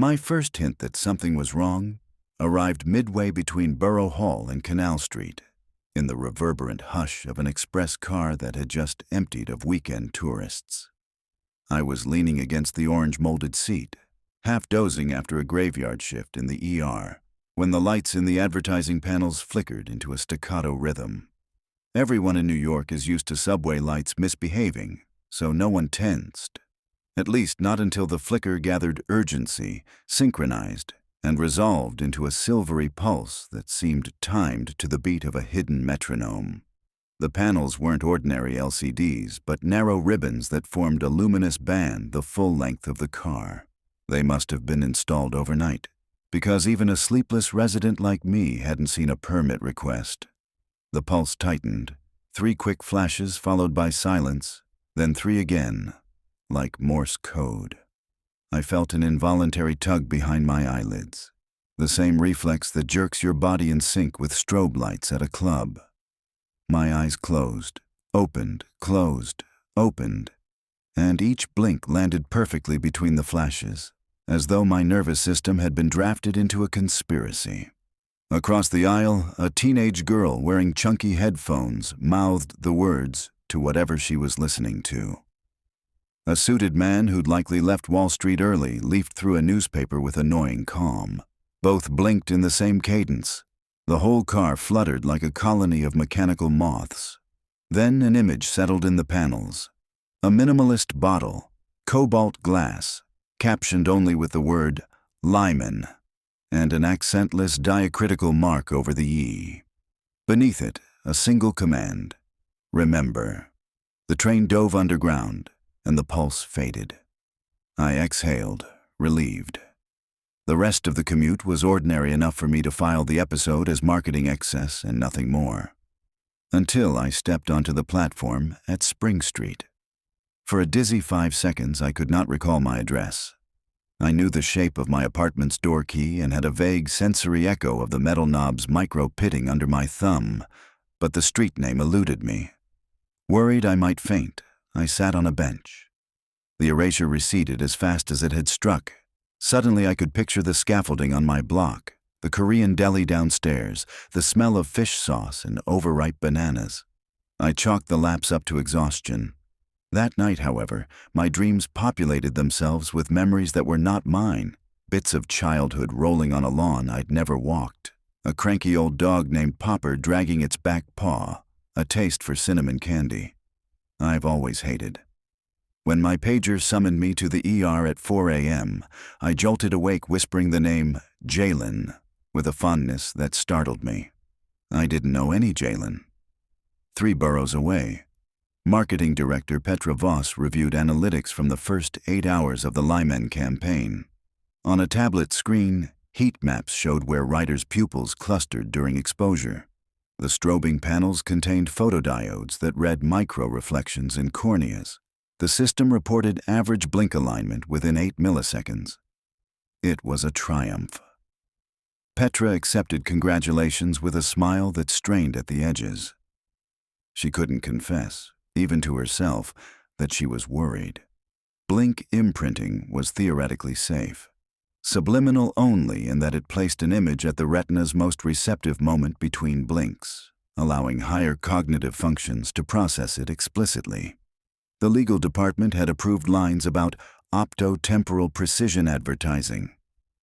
My first hint that something was wrong arrived midway between Borough Hall and Canal Street, in the reverberant hush of an express car that had just emptied of weekend tourists. I was leaning against the orange-molded seat, half dozing after a graveyard shift in the ER, when the lights in the advertising panels flickered into a staccato rhythm. Everyone in New York is used to subway lights misbehaving, so no one tensed. At least not until the flicker gathered urgency, synchronized, and resolved into a silvery pulse that seemed timed to the beat of a hidden metronome. The panels weren't ordinary LCDs, but narrow ribbons that formed a luminous band the full length of the car. They must have been installed overnight, because even a sleepless resident like me hadn't seen a permit request. The pulse tightened, 3 quick flashes followed by silence, then 3 again, like Morse code. I felt an involuntary tug behind my eyelids, the same reflex that jerks your body in sync with strobe lights at a club. My eyes closed, opened, closed, opened, and each blink landed perfectly between the flashes, as though my nervous system had been drafted into a conspiracy. Across the aisle, a teenage girl wearing chunky headphones mouthed the words to whatever she was listening to. A suited man who'd likely left Wall Street early leafed through a newspaper with annoying calm. Both blinked in the same cadence. The whole car fluttered like a colony of mechanical moths. Then an image settled in the panels. A minimalist bottle, cobalt glass, captioned only with the word Lyman, and an accentless diacritical mark over the E. Beneath it, a single command: remember. The train dove underground, and the pulse faded. I exhaled, relieved. The rest of the commute was ordinary enough for me to file the episode as marketing excess and nothing more, until I stepped onto the platform at Spring Street. For a dizzy 5 seconds, I could not recall my address. I knew the shape of my apartment's door key and had a vague sensory echo of the metal knob's micro-pitting under my thumb, but the street name eluded me. Worried I might faint, I sat on a bench. The erasure receded as fast as it had struck. Suddenly I could picture the scaffolding on my block, the Korean deli downstairs, the smell of fish sauce and overripe bananas. I chalked the lapse up to exhaustion. That night, however, my dreams populated themselves with memories that were not mine, bits of childhood rolling on a lawn I'd never walked, a cranky old dog named Popper dragging its back paw, a taste for cinnamon candy. I've always hated. When my pager summoned me to the ER at 4 a.m., I jolted awake whispering the name Jalen with a fondness that startled me. I didn't know any Jalen. 3 boroughs away, Marketing Director Petra Voss reviewed analytics from the first 8 hours of the Lyman campaign. On a tablet screen, heat maps showed where writers' pupils clustered during exposure. The strobing panels contained photodiodes that read micro-reflections in corneas. The system reported average blink alignment within 8 milliseconds. It was a triumph. Petra accepted congratulations with a smile that strained at the edges. She couldn't confess, even to herself, that she was worried. Blink imprinting was theoretically safe. Subliminal only in that it placed an image at the retina's most receptive moment between blinks, allowing higher cognitive functions to process it explicitly. The legal department had approved lines about optotemporal precision advertising,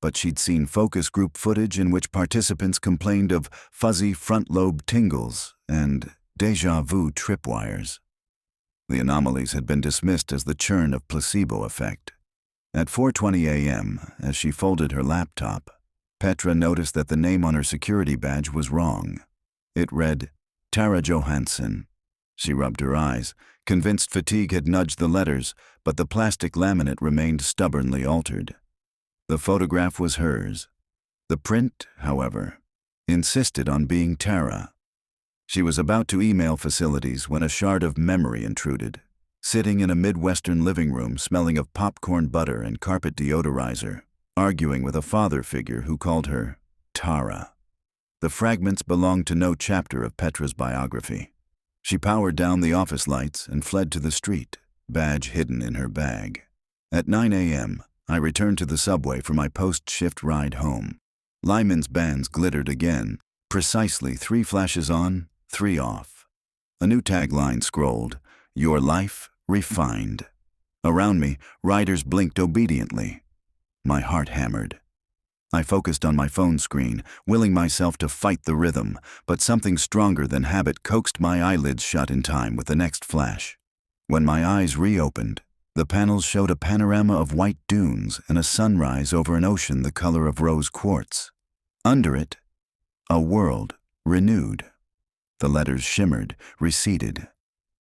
but she'd seen focus group footage in which participants complained of fuzzy front lobe tingles and déjà vu tripwires. The anomalies had been dismissed as the churn of placebo effect. At 4:20 a.m., as she folded her laptop, Petra noticed that the name on her security badge was wrong. It read, Tara Johansson. She rubbed her eyes, convinced fatigue had nudged the letters, but the plastic laminate remained stubbornly altered. The photograph was hers. The print, however, insisted on being Tara. She was about to email facilities when a shard of memory intruded. Sitting in a Midwestern living room smelling of popcorn butter and carpet deodorizer, arguing with a father figure who called her Tara. The fragments belonged to no chapter of Petra's biography. She powered down the office lights and fled to the street, badge hidden in her bag. At 9 a.m., I returned to the subway for my post-shift ride home. Lyman's bands glittered again, precisely 3 flashes on, 3 off. A new tagline scrolled, "Your life refined." Around me, riders blinked obediently. My heart hammered. I focused on my phone screen, willing myself to fight the rhythm, but something stronger than habit coaxed my eyelids shut in time with the next flash. When my eyes reopened, the panels showed a panorama of white dunes and a sunrise over an ocean the color of rose quartz. Under it, a world renewed. The letters shimmered, receded.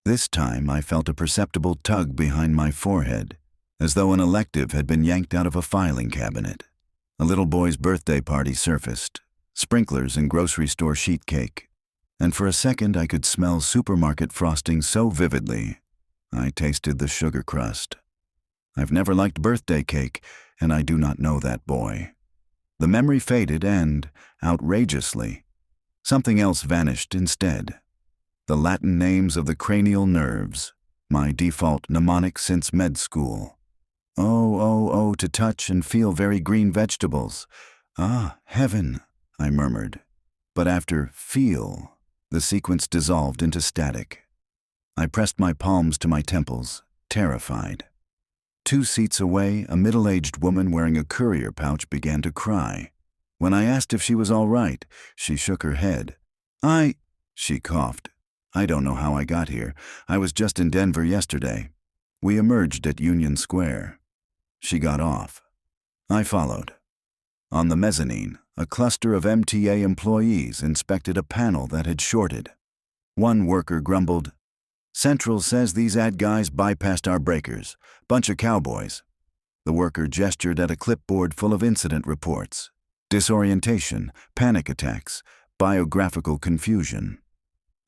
This time I felt a perceptible tug behind my forehead, as though an elective had been yanked out of a filing cabinet. A little boy's birthday party surfaced, sprinklers and grocery store sheet cake, and for a second I could smell supermarket frosting so vividly, I tasted the sugar crust. I've never liked birthday cake, and I do not know that boy. The memory faded and, outrageously, something else vanished instead. The Latin names of the cranial nerves, my default mnemonic since med school. Oh, oh, oh, to touch and feel very green vegetables. Ah, heaven, I murmured. But after feel, the sequence dissolved into static. I pressed my palms to my temples, terrified. 2 seats away, a middle-aged woman wearing a courier pouch began to cry. When I asked if she was all right, she shook her head. She coughed. I don't know how I got here. I was just in Denver yesterday. We emerged at Union Square. She got off. I followed. On the mezzanine, a cluster of MTA employees inspected a panel that had shorted. One worker grumbled, "Central says these ad guys bypassed our breakers. Bunch of cowboys." The worker gestured at a clipboard full of incident reports. Disorientation, panic attacks, biographical confusion.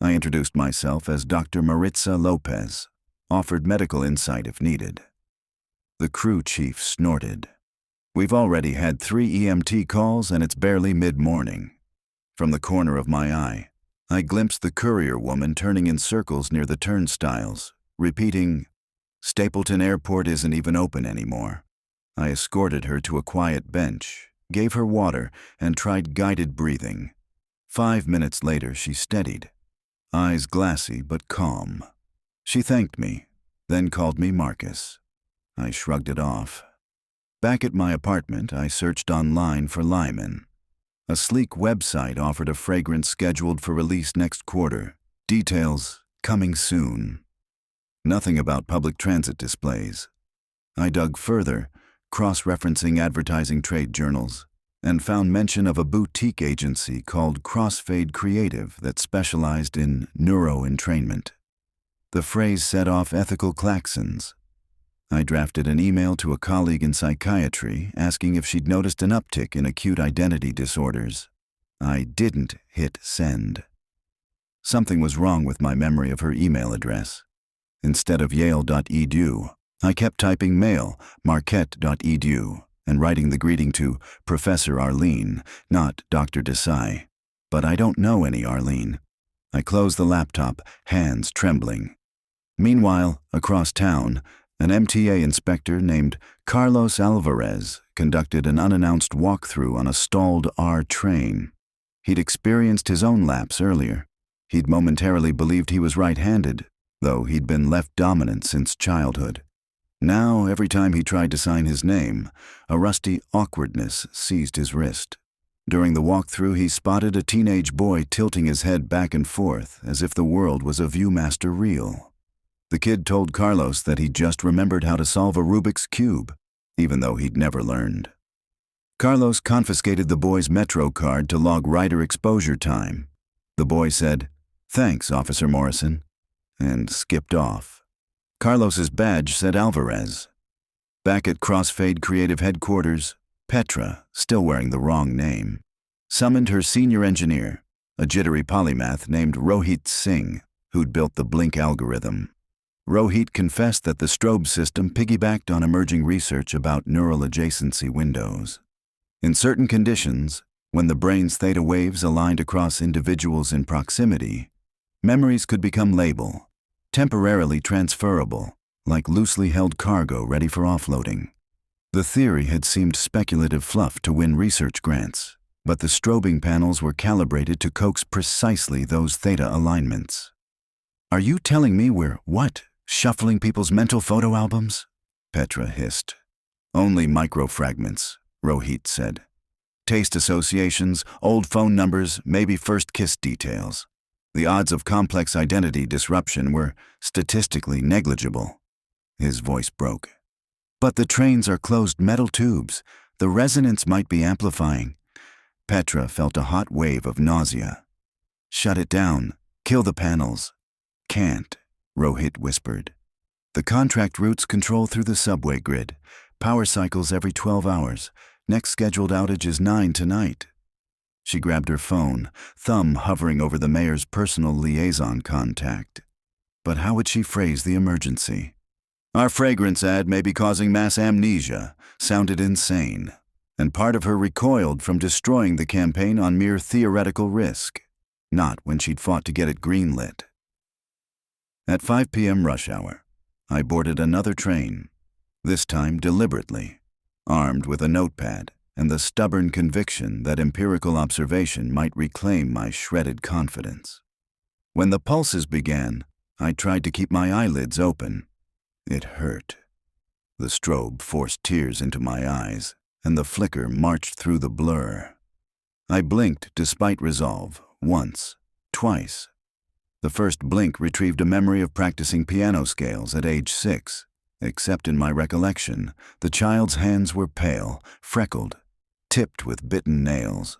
I introduced myself as Dr. Maritza Lopez, offered medical insight if needed. The crew chief snorted. "We've already had 3 EMT calls and it's barely mid-morning." From the corner of my eye, I glimpsed the courier woman turning in circles near the turnstiles, repeating, "Stapleton Airport isn't even open anymore." I escorted her to a quiet bench, gave her water, and tried guided breathing. 5 minutes later, she steadied, eyes glassy but calm. She thanked me, then called me Marcus. I shrugged it off. Back at my apartment, I searched online for Lyman. A sleek website offered a fragrance scheduled for release next quarter. Details coming soon. Nothing about public transit displays. I dug further, cross-referencing advertising trade journals, and found mention of a boutique agency called Crossfade Creative that specialized in neuro-entrainment. The phrase set off ethical klaxons. I drafted an email to a colleague in psychiatry asking if she'd noticed an uptick in acute identity disorders. I didn't hit send. Something was wrong with my memory of her email address. Instead of yale.edu, I kept typing mail, marquette.edu, and writing the greeting to Professor Arlene, not Dr. Desai. But I don't know any Arlene. I closed the laptop, hands trembling. Meanwhile, across town, an MTA inspector named Carlos Alvarez conducted an unannounced walkthrough on a stalled R train. He'd experienced his own lapse earlier. He'd momentarily believed he was right-handed, though he'd been left-dominant since childhood. Now, every time he tried to sign his name, a rusty awkwardness seized his wrist. During the walkthrough, he spotted a teenage boy tilting his head back and forth as if the world was a Viewmaster reel. The kid told Carlos that he just remembered how to solve a Rubik's Cube, even though he'd never learned. Carlos confiscated the boy's Metro card to log rider exposure time. The boy said, "Thanks, Officer Morrison," and skipped off. Carlos's badge said Alvarez. Back at Crossfade Creative headquarters, Petra, still wearing the wrong name, summoned her senior engineer, a jittery polymath named Rohit Singh, who'd built the Blink algorithm. Rohit confessed that the Strobe system piggybacked on emerging research about neural adjacency windows. In certain conditions, when the brain's theta waves aligned across individuals in proximity, memories could become labile, temporarily transferable, like loosely held cargo ready for offloading. The theory had seemed speculative fluff to win research grants, but the strobing panels were calibrated to coax precisely those theta alignments. "Are you telling me we're, what, shuffling people's mental photo albums?" Petra hissed. "Only microfragments," Rohit said. "Taste associations, old phone numbers, maybe first kiss details. The odds of complex identity disruption were statistically negligible." His voice broke. "But the trains are closed metal tubes. The resonance might be amplifying." Petra felt a hot wave of nausea. "Shut it down. Kill the panels." "Can't," Rohit whispered. "The contract routes control through the subway grid. Power cycles every 12 hours. Next scheduled outage is 9 tonight." She grabbed her phone, thumb hovering over the mayor's personal liaison contact. But how would she phrase the emergency? "Our fragrance ad may be causing mass amnesia," sounded insane, and part of her recoiled from destroying the campaign on mere theoretical risk, not when she'd fought to get it greenlit. At 5 p.m. rush hour, I boarded another train, this time deliberately, armed with a notepad and the stubborn conviction that empirical observation might reclaim my shredded confidence. When the pulses began, I tried to keep my eyelids open. It hurt. The strobe forced tears into my eyes, and the flicker marched through the blur. I blinked despite resolve, once, twice. The first blink retrieved a memory of practicing piano scales at age 6, except in my recollection, the child's hands were pale, freckled, tipped with bitten nails.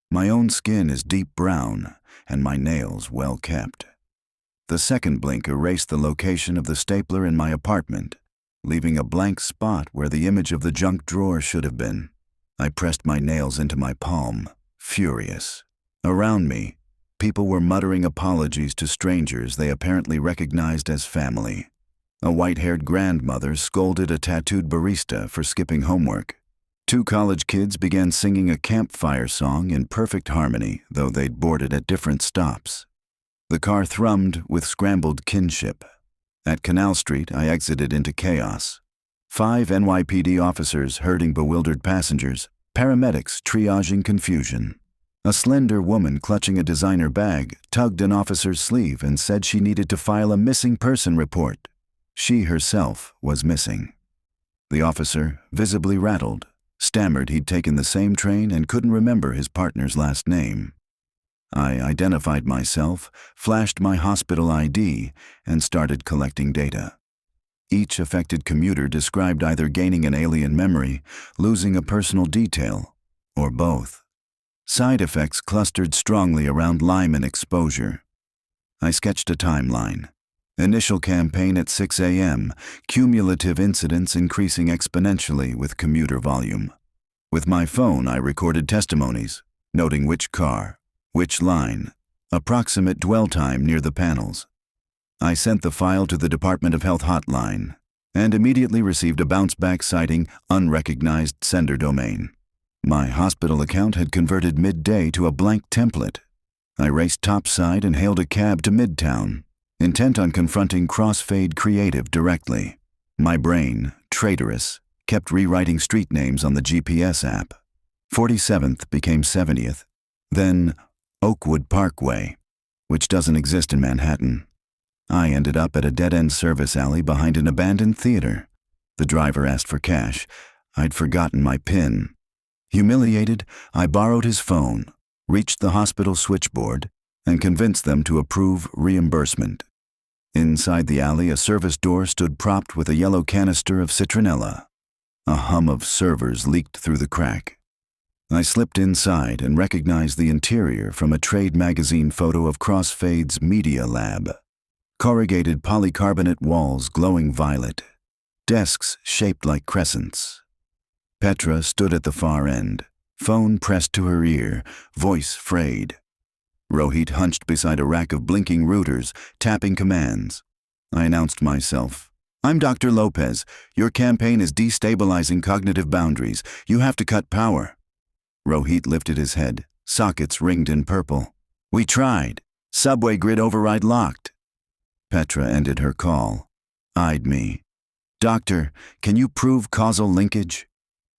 My own skin is deep brown, and my nails well kept. The second blink erased the location of the stapler in my apartment, leaving a blank spot where the image of the junk drawer should have been. I pressed my nails into my palm, furious. Around me, people were muttering apologies to strangers they apparently recognized as family. A white-haired grandmother scolded a tattooed barista for skipping homework. 2 college kids began singing a campfire song in perfect harmony, though they'd boarded at different stops. The car thrummed with scrambled kinship. At Canal Street, I exited into chaos. 5 NYPD officers herding bewildered passengers, paramedics triaging confusion. A slender woman clutching a designer bag tugged an officer's sleeve and said she needed to file a missing person report. She herself was missing. The officer, visibly rattled, stammered he'd taken the same train and couldn't remember his partner's last name. I identified myself, flashed my hospital ID, and started collecting data. Each affected commuter described either gaining an alien memory, losing a personal detail, or both. Side effects clustered strongly around Lyme exposure. I sketched a timeline. Initial campaign at 6 a.m., cumulative incidents increasing exponentially with commuter volume. With my phone, I recorded testimonies, noting which car, which line, approximate dwell time near the panels. I sent the file to the Department of Health hotline and immediately received a bounce-back citing unrecognized sender domain. My hospital account had converted midday to a blank template. I raced topside and hailed a cab to Midtown, intent on confronting Crossfade Creative directly. My brain, traitorous, kept rewriting street names on the GPS app. 47th became 70th, then Oakwood Parkway, which doesn't exist in Manhattan. I ended up at a dead-end service alley behind an abandoned theater. The driver asked for cash. I'd forgotten my PIN. Humiliated, I borrowed his phone, reached the hospital switchboard, and convinced them to approve reimbursement. Inside the alley, a service door stood propped with a yellow canister of citronella. A hum of servers leaked through the crack. I slipped inside and recognized the interior from a trade magazine photo of Crossfade's media lab. Corrugated polycarbonate walls glowing violet. Desks shaped like crescents. Petra stood at the far end, phone pressed to her ear, voice frayed. Rohit hunched beside a rack of blinking routers, tapping commands. I announced myself. "I'm Dr. Lopez. Your campaign is destabilizing cognitive boundaries. You have to cut power." Rohit lifted his head. Sockets ringed in purple. "We tried. Subway grid override locked." Petra ended her call, eyed me. "Doctor, can you prove causal linkage?"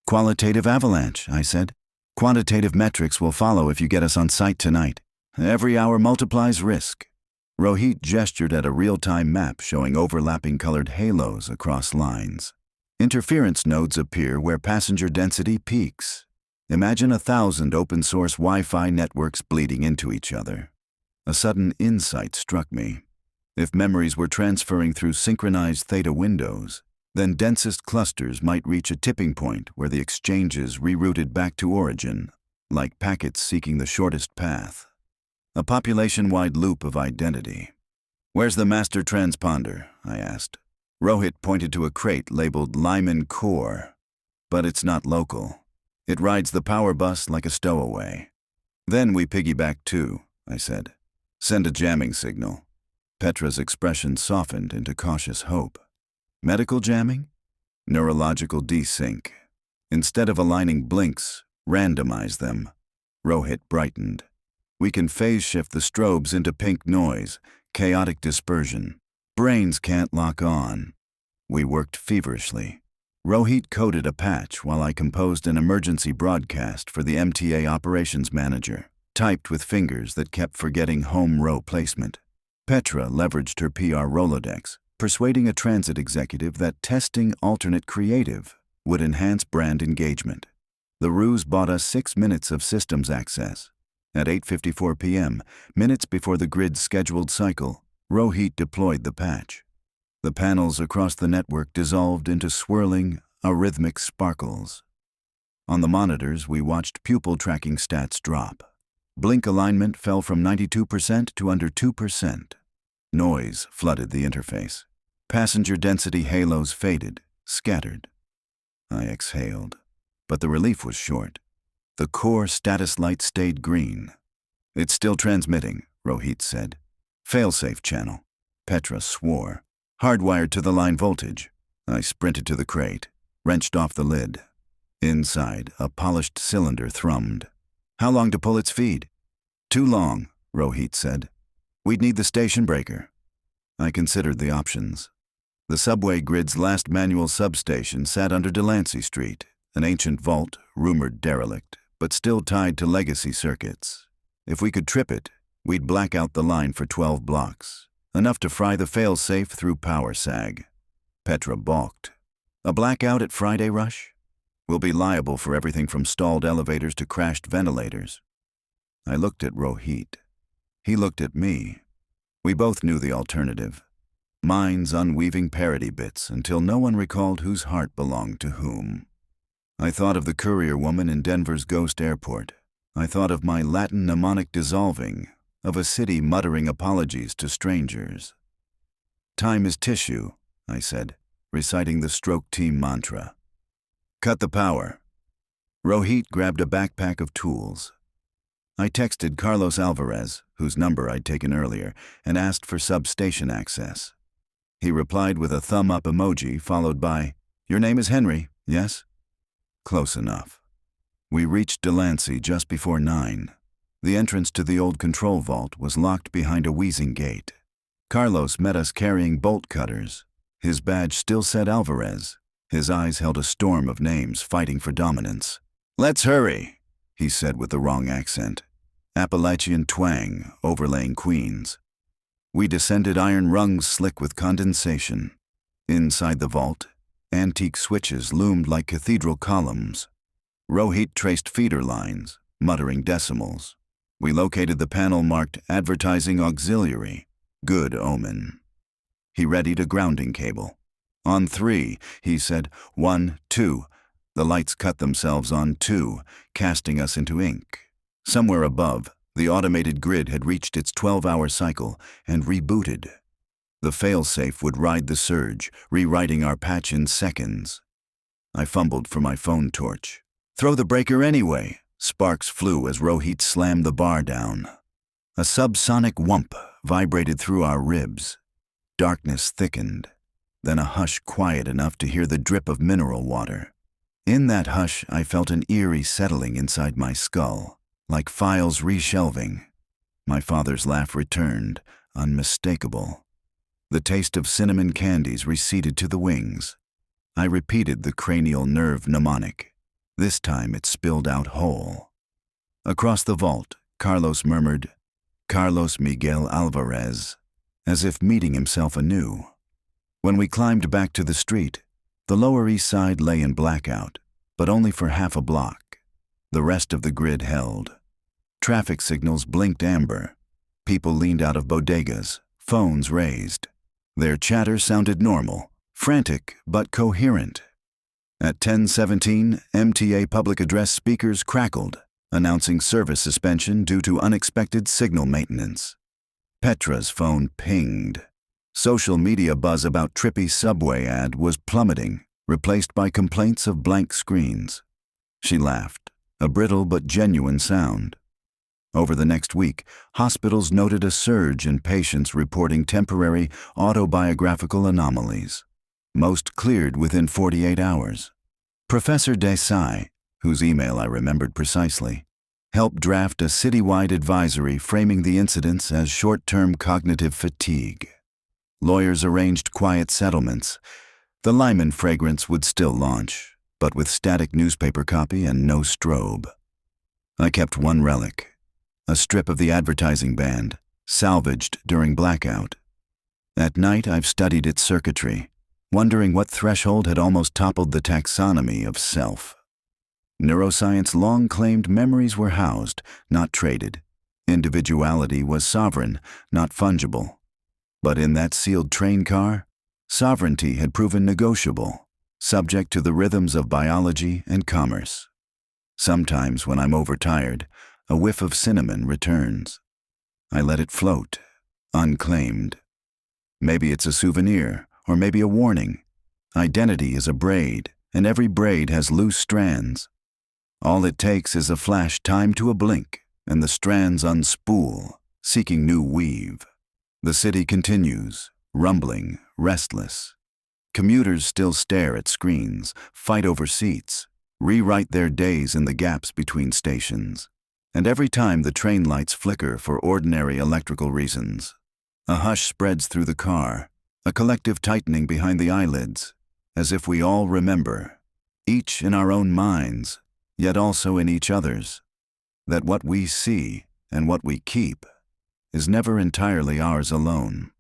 Qualitative avalanche, I said. Quantitative metrics will follow if you get us on site tonight. Every hour multiplies risk. Rohit gestured at a real-time map showing overlapping colored halos across lines. Interference nodes appear where passenger density peaks. Imagine 1,000 open-source Wi-Fi networks bleeding into each other. A sudden insight struck me. If memories were transferring through synchronized theta windows, then densest clusters might reach a tipping point where the exchanges rerouted back to origin, like packets seeking the shortest path. A population-wide loop of identity. "Where's the master transponder?" I asked. Rohit pointed to a crate labeled Lyman Core. "But it's not local. It rides the power bus like a stowaway." "Then we piggyback too," I said. "Send a jamming signal." Petra's expression softened into cautious hope. "Medical jamming?" "Neurological desync. Instead of aligning blinks, randomize them." Rohit brightened. "We can phase shift the strobes into pink noise, chaotic dispersion. Brains can't lock on." We worked feverishly. Rohit coded a patch while I composed an emergency broadcast for the MTA operations manager, typed with fingers that kept forgetting home row placement. Petra leveraged her PR Rolodex, persuading a transit executive that testing alternate creative would enhance brand engagement. The ruse bought us 6 minutes of systems access. At 8:54 p.m., minutes before the grid's scheduled cycle, Rohit deployed the patch. The panels across the network dissolved into swirling, arrhythmic sparkles. On the monitors, we watched pupil tracking stats drop. Blink alignment fell from 92% to under 2%. Noise flooded the interface. Passenger density halos faded, scattered. I exhaled, but the relief was short. The core status light stayed green. "It's still transmitting," Rohit said. "Failsafe channel." Petra swore. "Hardwired to the line voltage." I sprinted to the crate, wrenched off the lid. Inside, a polished cylinder thrummed. "How long to pull its feed?" "Too long," Rohit said. "We'd need the station breaker." I considered the options. The subway grid's last manual substation sat under Delancey Street, an ancient vault, rumored derelict, but still tied to legacy circuits. If we could trip it, we'd black out the line for 12 blocks, enough to fry the fail-safe through power sag. Petra balked. "A blackout at Friday Rush? We'll be liable for everything from stalled elevators to crashed ventilators." I looked at Rohit. He looked at me. We both knew the alternative. Minds unweaving parody bits until no one recalled whose heart belonged to whom. I thought of the courier woman in Denver's ghost airport. I thought of my Latin mnemonic dissolving, of a city muttering apologies to strangers. "Time is tissue," I said, reciting the stroke team mantra. "Cut the power." Rohit grabbed a backpack of tools. I texted Carlos Alvarez, whose number I'd taken earlier, and asked for substation access. He replied with a thumb-up emoji followed by, "Your name is Henry, yes?" Close enough. We reached Delancey just before 9. The entrance to the old control vault was locked behind a wheezing gate. Carlos met us carrying bolt cutters. His badge still said Alvarez. His eyes held a storm of names fighting for dominance. "Let's hurry," he said with the wrong accent. Appalachian twang overlaying Queens. We descended iron rungs slick with condensation. Inside the vault, antique switches loomed like cathedral columns. Rohit traced feeder lines, muttering decimals. We located the panel marked Advertising Auxiliary. Good omen. He readied a grounding cable. "On 3, he said. 1, 2. The lights cut themselves on 2, casting us into ink. Somewhere above, the automated grid had reached its 12-hour cycle and rebooted. The failsafe would ride the surge, rewriting our patch in seconds. I fumbled for my phone torch. "Throw the breaker anyway." Sparks flew as Rohit slammed the bar down. A subsonic whump vibrated through our ribs. Darkness thickened, then a hush quiet enough to hear the drip of mineral water. In that hush, I felt an eerie settling inside my skull, like files reshelving. My father's laugh returned, unmistakable. The taste of cinnamon candies receded to the wings. I repeated the cranial nerve mnemonic. This time it spilled out whole. Across the vault, Carlos murmured, "Carlos Miguel Alvarez," as if meeting himself anew. When we climbed back to the street, the Lower East Side lay in blackout, but only for half a block. The rest of the grid held. Traffic signals blinked amber. People leaned out of bodegas, phones raised. Their chatter sounded normal, frantic but coherent. At 10:17, MTA public address speakers crackled, announcing service suspension due to unexpected signal maintenance. Petra's phone pinged. Social media buzz about trippy subway ad was plummeting, replaced by complaints of blank screens. She laughed, a brittle but genuine sound. Over the next week, hospitals noted a surge in patients reporting temporary autobiographical anomalies. Most cleared within 48 hours. Professor Desai, whose email I remembered precisely, helped draft a citywide advisory framing the incidents as short-term cognitive fatigue. Lawyers arranged quiet settlements. The Lyman fragrance would still launch, but with static newspaper copy and no strobe. I kept one relic, a strip of the advertising band, salvaged during blackout. At night I've studied its circuitry, wondering what threshold had almost toppled the taxonomy of self. Neuroscience long claimed memories were housed, not traded. Individuality was sovereign, not fungible. But in that sealed train car, sovereignty had proven negotiable, subject to the rhythms of biology and commerce. Sometimes when I'm overtired, a whiff of cinnamon returns. I let it float, unclaimed. Maybe it's a souvenir, or maybe a warning. Identity is a braid, and every braid has loose strands. All it takes is a flash timed to a blink, and the strands unspool, seeking new weave. The city continues, rumbling, restless. Commuters still stare at screens, fight over seats, rewrite their days in the gaps between stations. And every time the train lights flicker for ordinary electrical reasons, a hush spreads through the car, a collective tightening behind the eyelids, as if we all remember, each in our own minds, yet also in each other's, that what we see and what we keep is never entirely ours alone.